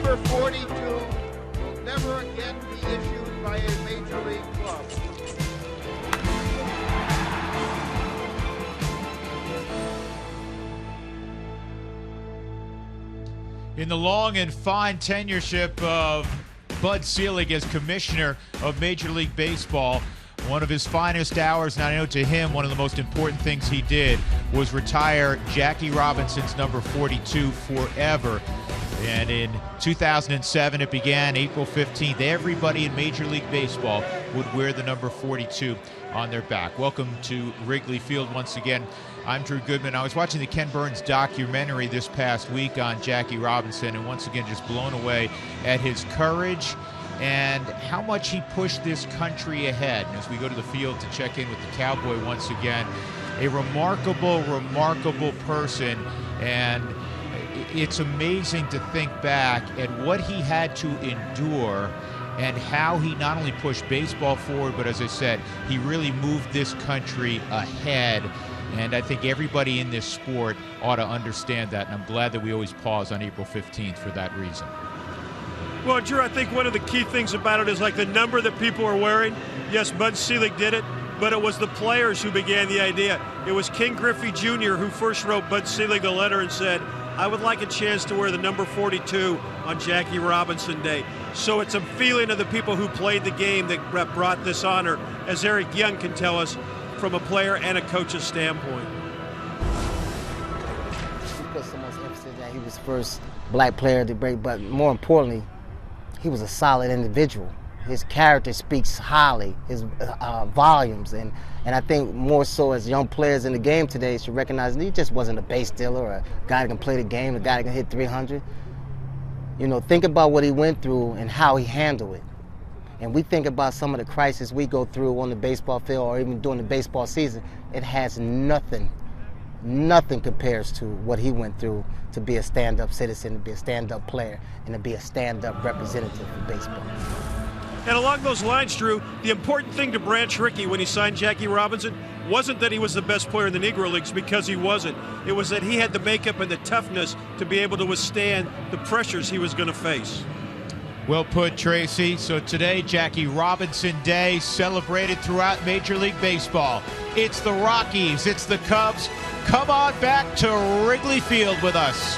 number 42 will never again be issued by a major league club. In the long and fine tenureship of Bud Selig as commissioner of Major League Baseball, one of his finest hours, and I know to him one of the most important things he did was retire Jackie Robinson's number 42 forever. And in 2007, it began April 15th. Everybody in Major League Baseball would wear the number 42 on their back. Welcome to Wrigley Field once again. I'm Drew Goodman. I was watching the Ken Burns documentary this past week on Jackie Robinson, and once again just blown away at his courage and how much he pushed this country ahead. And as we go to the field to check in with the Cowboy once again, a remarkable, remarkable person. And it's amazing to think back at what he had to endure and how he not only pushed baseball forward, but as I said, he really moved this country ahead. And I think everybody in this sport ought to understand that. And I'm glad that we always pause on April 15th for that reason. Well, Drew, I think one of the key things about it is like the number that people are wearing. Yes, Bud Selig did it, but it was the players who began the idea. It was Ken Griffey Jr. who first wrote Bud Selig a letter and said, I would like a chance to wear the number 42 on Jackie Robinson Day. So it's a feeling of the people who played the game that brought this honor, as Eric Young can tell us, from a player and a coach's standpoint. We put so much emphasis that he was the first black player to break, but more importantly, he was a solid individual. His character speaks highly, his volumes, and I think more so as young players in the game today should recognize that he just wasn't a base stealer or a guy that can play the game, a guy that can hit 300. You know, think about what he went through and how he handled it. And we think about some of the crises we go through on the baseball field or even during the baseball season, it has nothing compares to what he went through to be a stand-up citizen, to be a stand-up player, and to be a stand-up representative for baseball. And along those lines, Drew, the important thing to Branch Rickey when he signed Jackie Robinson wasn't that he was the best player in the Negro Leagues, because he wasn't. It was that he had the makeup and the toughness to be able to withstand the pressures he was going to face. Well put, Tracy. So today, Jackie Robinson Day, celebrated throughout Major League Baseball. It's the Rockies, it's the Cubs. Come on back to Wrigley Field with us.